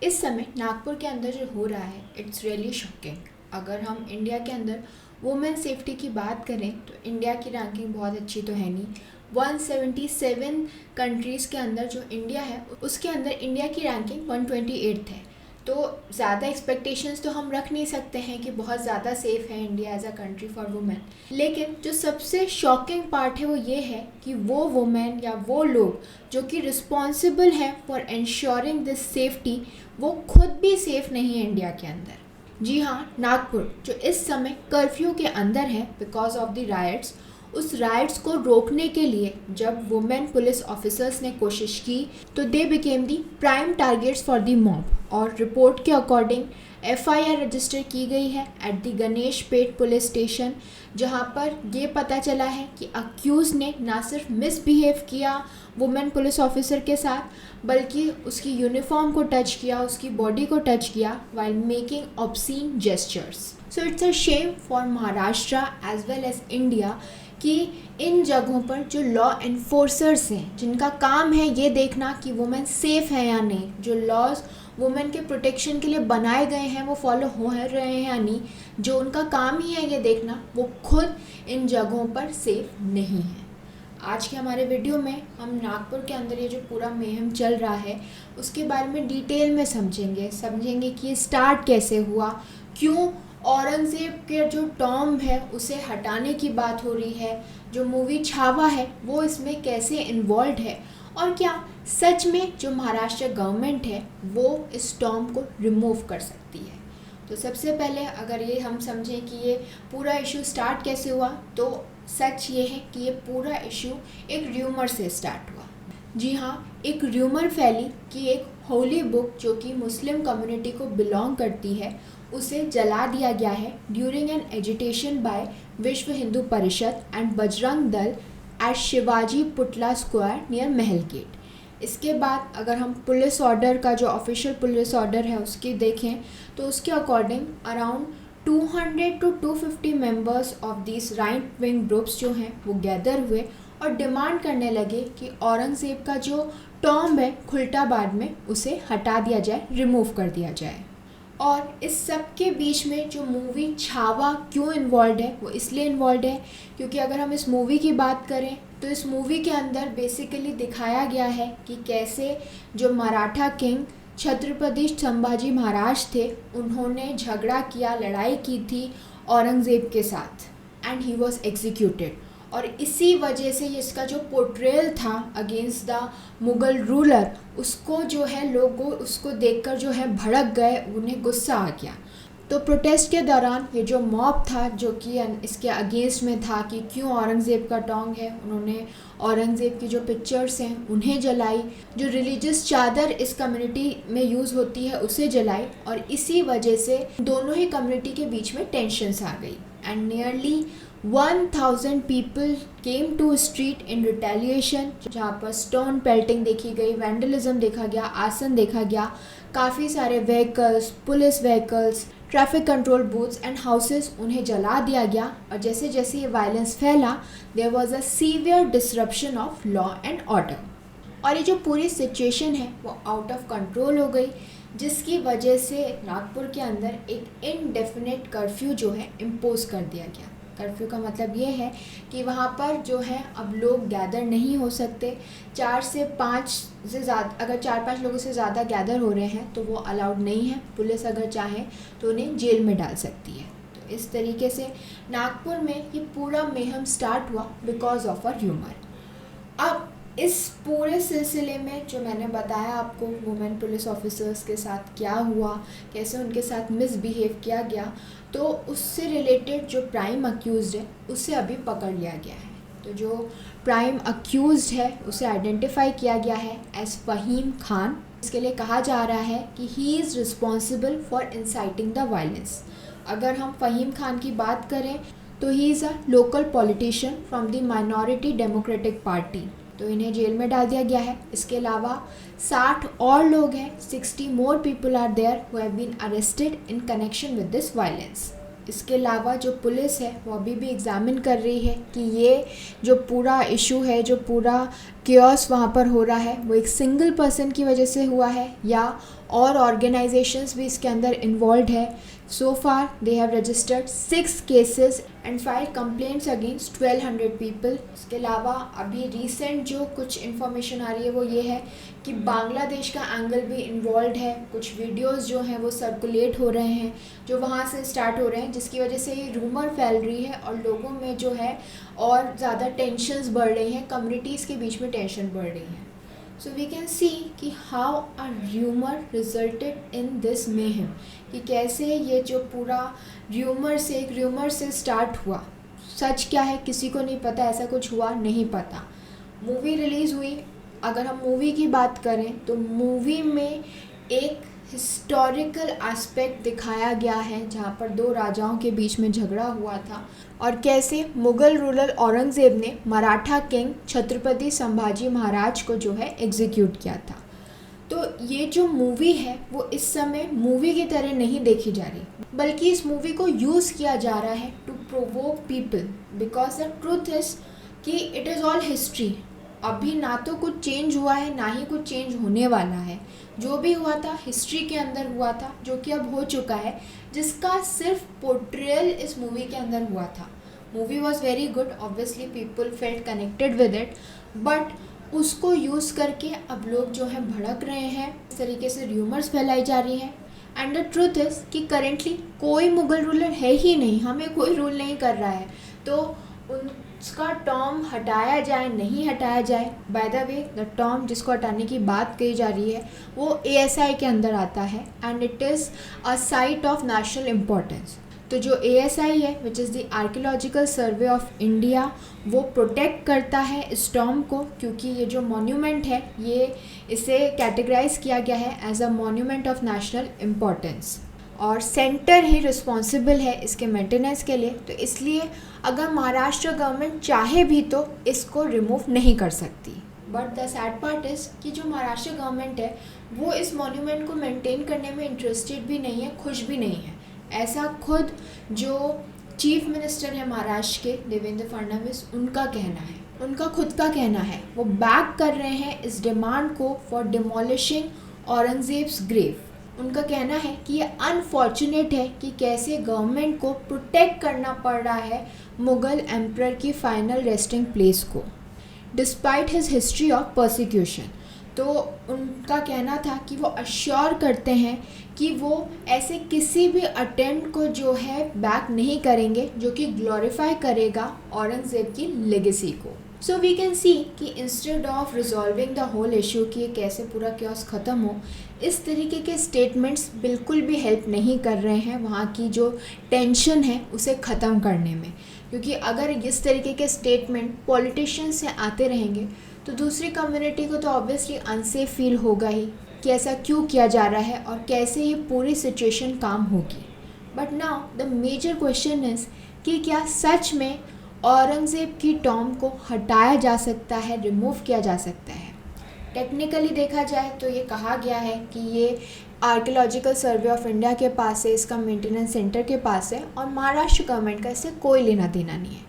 इस समय नागपुर के अंदर जो हो रहा है इट्स रियली शॉकिंग। अगर हम इंडिया के अंदर वुमेन सेफ्टी की बात करें तो इंडिया की रैंकिंग बहुत अच्छी तो है नहीं। 177 कंट्रीज़ के अंदर जो इंडिया है उसके अंदर इंडिया की रैंकिंग 128 है। तो ज़्यादा एक्सपेक्टेशंस तो हम रख नहीं सकते हैं कि बहुत ज़्यादा सेफ़ है India as a country for women. लेकिन जो सबसे शॉकिंग पार्ट है वो ये है कि वो वुमेन या वो लोग जो कि रिस्पॉन्सिबल है फॉर इंश्योरिंग दिस सेफ्टी वो खुद भी सेफ़ नहीं है इंडिया के अंदर। जी हाँ, नागपुर जो इस समय कर्फ्यू के अंदर है बिकॉज ऑफ द राइट्स, उस राइट्स को रोकने के लिए जब वुमेन पुलिस ऑफिसर्स ने कोशिश की तो they became the prime targets for the mob. और रिपोर्ट के अकॉर्डिंग एफआईआर रजिस्टर की गई है at the Ganesh pet police station, जहां पर ये पता चला है कि अक्यूज़ ने ना सिर्फ मिसबिहेव किया वुमेन पुलिस ऑफिसर के साथ बल्कि उसकी यूनिफॉर्म को टच किया, उसकी बॉडी को टच किया while making obscene gestures. So it's a shame for Maharashtra as well as India कि इन जगहों पर जो लॉ एनफोर्सर्स हैं जिनका काम है ये देखना कि वुमेन सेफ़ है या नहीं, जो लॉज वुमेन के प्रोटेक्शन के लिए बनाए गए हैं वो फॉलो हो रहे हैं या नहीं, जो उनका काम ही है ये देखना, वो खुद इन जगहों पर सेफ़ नहीं है। आज के हमारे वीडियो में हम नागपुर के अंदर ये जो पूरा मुहिम चल रहा है उसके बारे में डिटेल में समझेंगे कि ये स्टार्ट कैसे हुआ, क्यों औरंगज़ेब के जो टॉम्ब है उसे हटाने की बात हो रही है, जो मूवी छावा है वो इसमें कैसे इन्वॉल्व है, और क्या सच में जो महाराष्ट्र गवर्नमेंट है वो इस टॉम्ब को रिमूव कर सकती है। तो सबसे पहले अगर ये हम समझें कि ये पूरा इशू स्टार्ट कैसे हुआ तो सच ये है कि ये पूरा इशू एक र्यूमर से स्टार्ट हुआ। जी हाँ, एक र्यूमर फैली कि एक होली बुक जो कि मुस्लिम कम्युनिटी को बिलोंग करती है उसे जला दिया गया है ड्यूरिंग एन एजिटेशन बाय विश्व हिंदू परिषद एंड बजरंग दल एट शिवाजी पुतला स्क्वायर नियर महल गेट। इसके बाद अगर हम पुलिस ऑर्डर का जो ऑफिशियल पुलिस ऑर्डर है उसकी देखें तो उसके according around 200 to 250 members of this right wing groups जो हैं वो गैदर हुए और डिमांड करने लगे कि औरंगज़ेब का जो टॉम्ब है खुल्टाबाद में उसे हटा दिया जाए, रिमूव कर दिया जाए। और इस सब के बीच में जो मूवी छावा क्यों इन्वॉल्व है वो इसलिए इन्वॉल्व है क्योंकि अगर हम इस मूवी की बात करें तो इस मूवी के अंदर बेसिकली दिखाया गया है कि कैसे जो मराठा किंग छत्रपति संभाजी महाराज थे उन्होंने झगड़ा किया, लड़ाई की थी औरंगज़ेब के साथ एंड ही वॉज एग्जीक्यूटेड। और इसी वजह से इसका जो पोर्ट्रेयल था अगेंस्ट द मुग़ल रूलर उसको जो है लोगों उसको देखकर जो है भड़क गए, उन्हें गुस्सा आ गया। तो प्रोटेस्ट के दौरान ये जो मॉब था जो कि इसके अगेंस्ट में था कि क्यों औरंगज़ेब का टॉन्ग है, उन्होंने औरंगज़ेब की जो पिक्चर्स हैं उन्हें जलाई, जो रिलीजियस चादर इस कम्युनिटी में यूज़ होती है उसे जलाई, और इसी वजह से दोनों ही कम्युनिटी के बीच में टेंशन्स आ गई and nearly 1000 people came to street in retaliation, जहाँ पर स्टोन पेल्टिंग देखी गई, वैंडलिज्म देखा गया, आसन देखा गया, काफ़ी सारे vehicles, police vehicles, traffic control booths and houses उन्हें जला दिया गया। और जैसे जैसे ये वायलेंस फैला there was a severe disruption of law and order, और ये जो पूरी सिचुएशन है वो आउट ऑफ कंट्रोल हो गई, जिसकी वजह से नागपुर के अंदर एक इनडेफिनेट कर्फ्यू जो है इम्पोज कर दिया गया। कर्फ्यू का मतलब ये है कि वहाँ पर जो है अब लोग गैदर नहीं हो सकते, 4 से 5 से ज़्यादा, अगर 4-5 लोगों से ज़्यादा गैदर हो रहे हैं तो वो अलाउड नहीं है, पुलिस अगर चाहे तो उन्हें जेल में डाल सकती है। तो इस तरीके से नागपुर में ये पूरा मुहिम स्टार्ट हुआ बिकॉज ऑफ अ र्यूमर। अब इस पूरे सिलसिले में जो मैंने बताया आपको वुमेन पुलिस ऑफिसर्स के साथ क्या हुआ, कैसे उनके साथ मिसबिहेव किया गया, तो उससे रिलेटेड जो प्राइम अक्यूज़ड है उसे अभी पकड़ लिया गया है। तो जो प्राइम अक्यूज़ड है उसे आइडेंटिफाई किया गया है एज फ़हीम खान। इसके लिए कहा जा रहा है कि he is responsible for inciting the violence. अगर हम फ़हीम खान की बात करें तो he is a local politician from the minority democratic party, तो इन्हें जेल में डाल दिया गया है। इसके अलावा 60 और लोग हैं, 60 more people are there who have been arrested in connection with this violence. इसके अलावा जो पुलिस है वो अभी भी एग्ज़ामिन कर रही है कि ये जो पूरा इशू है, जो पूरा केओस वहाँ पर हो रहा है वो एक सिंगल पर्सन की वजह से हुआ है या और ऑर्गेनाइजेशंस भी इसके अंदर इन्वॉल्व है. So far they have registered 6 cases and file complaints against 1200 people. इसके अलावा अभी रिसेंट जो कुछ इन्फॉर्मेशन आ रही है वो ये है कि बांग्लादेश का एंगल भी इन्वॉल्व है. कुछ वीडियोस जो हैं वो सर्कुलेट हो रहे हैं जो वहाँ से स्टार्ट हो रहे हैं, जिसकी वजह से ये रूमर फैल रही है और लोगों में जो है और ज़्यादा टेंशन्स बढ़ रही हैं, कम्युनिटीज़ के बीच में टेंशन बढ़ रही है. सो वी कैन सी कि how a rumour resulted in this mayhem, कि कैसे ये जो पूरा र्यूमर से स्टार्ट हुआ. सच क्या है किसी को नहीं पता, ऐसा कुछ हुआ नहीं पता. मूवी रिलीज़ हुई. अगर हम मूवी की बात करें तो मूवी में एक हिस्टोरिकल एस्पेक्ट दिखाया गया है जहाँ पर 2 राजाओं के बीच में झगड़ा हुआ था और कैसे मुग़ल रूलर औरंगज़ेब ने मराठा किंग छत्रपति संभाजी महाराज को जो है एग्जीक्यूट किया था. तो ये जो मूवी है वो इस समय मूवी की तरह नहीं देखी जा रही, बल्कि इस मूवी को यूज़ किया जा रहा है to provoke people, because the truth is कि इट इज़ ऑल हिस्ट्री. अभी ना तो कुछ चेंज हुआ है ना ही कुछ चेंज होने वाला है. जो भी हुआ था हिस्ट्री के अंदर हुआ था, जो कि अब हो चुका है, जिसका सिर्फ पोर्ट्रेयल इस मूवी के अंदर हुआ था. Movie was very good, obviously people felt connected with it, but उसको यूज़ करके अब लोग जो हैं भड़क रहे हैं. इस तरीके से र्यूमर्स फैलाई जा रही हैं. एंड द ट्रूथ इज़ कि करेंटली कोई मुग़ल रूलर है ही नहीं, हमें कोई रूल नहीं कर रहा है. तो उसका टर्म हटाया जाए नहीं हटाया जाए. By the way the term जिसको हटाने की बात कही जा रही है वो ASI के अंदर आता है and it is a site of national importance. तो जो ASI है which is the archaeological survey of India, वो प्रोटेक्ट करता है इस टर्म को, क्योंकि ये जो मॉन्यूमेंट है ये इसे कैटेगराइज किया गया है as a monument of national importance और सेंटर ही रिस्पॉन्सिबल है इसके मेंटेनेंस के लिए. तो इसलिए अगर महाराष्ट्र गवर्नमेंट चाहे भी तो इसको रिमूव नहीं कर सकती. But the sad part is कि जो महाराष्ट्र गवर्नमेंट है वो इस मॉन्यूमेंट को मेंटेन करने में इंटरेस्टेड भी नहीं है, खुश भी नहीं है. ऐसा खुद जो चीफ मिनिस्टर है महाराष्ट्र के देवेंद्र फडणवीस, उनका कहना है, उनका खुद का कहना है. वो बैक कर रहे हैं इस डिमांड को फॉर डिमोलिशिंग औरंगजेब्स ग्रेव. उनका कहना है कि ये अनफॉर्चुनेट है कि कैसे गवर्नमेंट को प्रोटेक्ट करना पड़ रहा है मुग़ल एम्परर की फाइनल रेस्टिंग प्लेस को despite his history of persecution. तो उनका कहना था कि वो अश्योर करते हैं कि वो ऐसे किसी भी अटेम्प्ट को जो है बैक नहीं करेंगे जो कि ग्लोरीफाई करेगा औरंगज़ेब की लेगेसी को. सो वी कैन सी कि instead of resolving the whole issue कि कैसे पूरा क्योस ख़त्म हो, इस तरीके के स्टेटमेंट्स बिल्कुल भी हेल्प नहीं कर रहे हैं वहाँ की जो टेंशन है उसे ख़त्म करने में. क्योंकि अगर इस तरीके के स्टेटमेंट पॉलिटिशियंस से आते रहेंगे तो दूसरी कम्युनिटी को तो ऑब्वियसली अनसेफ फील होगा ही कि ऐसा क्यों किया जा रहा है और कैसे ये पूरी सिचुएशन काम होगी. But now the major question is कि क्या सच में औरंगज़ेब की टॉम को हटाया जा सकता है, रिमूव किया जा सकता है. टेक्निकली देखा जाए तो ये कहा गया है कि ये आर्कियोलॉजिकल सर्वे ऑफ इंडिया के पास है, इसका मेंटेनेंस सेंटर के पास है और महाराष्ट्र गवर्नमेंट का इससे कोई लेना देना नहीं है.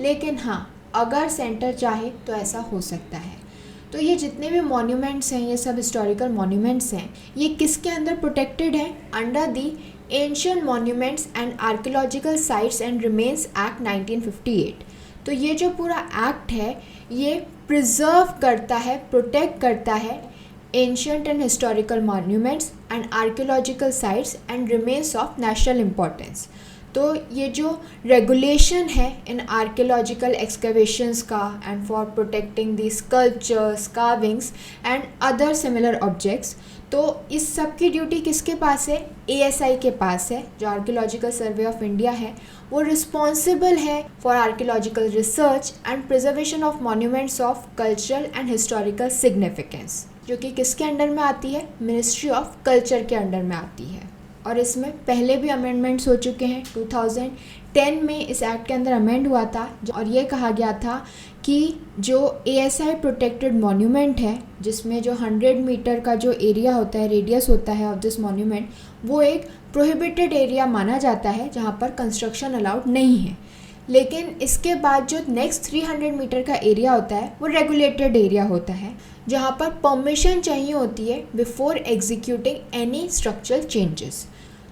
लेकिन हाँ, अगर सेंटर चाहे तो ऐसा हो सकता है. तो ये जितने भी मॉन्यूमेंट्स हैं, ये सब हिस्टोरिकल मॉन्यूमेंट्स हैं, ये किसके अंदर प्रोटेक्टेड हैं? Under the ancient monuments and archaeological sites and remains act 1958. तो ये जो पूरा एक्ट है ये प्रिजर्व करता है, प्रोटेक्ट करता है ancient and historical monuments and archaeological sites and remains of national importance. तो ये जो रेगुलेशन है इन आर्कियोलॉजिकल एक्सकवेशंस का and for protecting the sculptures, carvings and other similar objects, तो इस सब की ड्यूटी किसके पास है? ASI के पास है. जो आर्कियोलॉजिकल सर्वे ऑफ इंडिया है वो रिस्पॉन्सिबल है for archaeological research and preservation of monuments of cultural and historical significance, जो कि किसके अंडर में आती है? मिनिस्ट्री ऑफ कल्चर के अंडर में आती है. और इसमें पहले भी अमेंडमेंट्स हो चुके हैं. 2010 में इस एक्ट के अंदर अमेंड हुआ था और ये कहा गया था कि जो ASI प्रोटेक्टेड मॉन्यूमेंट है, जिसमें जो 100 मीटर का जो एरिया होता है, रेडियस होता है ऑफ दिस मॉन्यूमेंट, वो एक प्रोहिबिटेड एरिया माना जाता है जहाँ पर कंस्ट्रक्शन अलाउड नहीं है. लेकिन इसके बाद जो नेक्स्ट 300 मीटर का एरिया होता है वो रेगुलेटेड एरिया होता है, जहाँ पर परमिशन चाहिए होती है before executing any structural changes.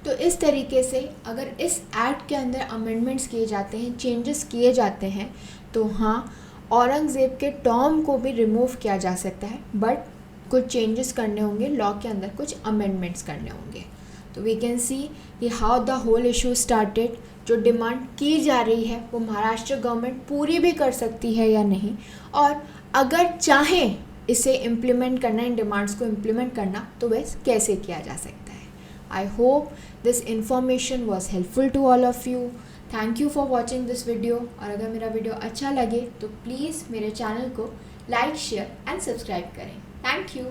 तो इस तरीके से अगर इस एक्ट के अंदर अमेंडमेंट्स किए जाते हैं, चेंजेस किए जाते हैं, तो हाँ, औरंगज़ेब के टर्म को भी रिमूव किया जा सकता है, बट कुछ चेंजेस करने होंगे लॉ के अंदर, कुछ अमेंडमेंट्स करने होंगे। तो वी कैन सी कि how the whole issue started. जो डिमांड की जा रही है वो महाराष्ट्र गवर्नमेंट पूरी भी कर सकती है या नहीं, और अगर चाहें इसे इम्प्लीमेंट करना, इन डिमांड्स को इम्प्लीमेंट करना, तो वह कैसे किया जा सकता है। I hope this information was helpful to all of you. Thank you for watching this video. और अगर मेरा वीडियो अच्छा लगे तो प्लीज़ मेरे चैनल को लाइक, शेयर एंड सब्सक्राइब करें। Thank you.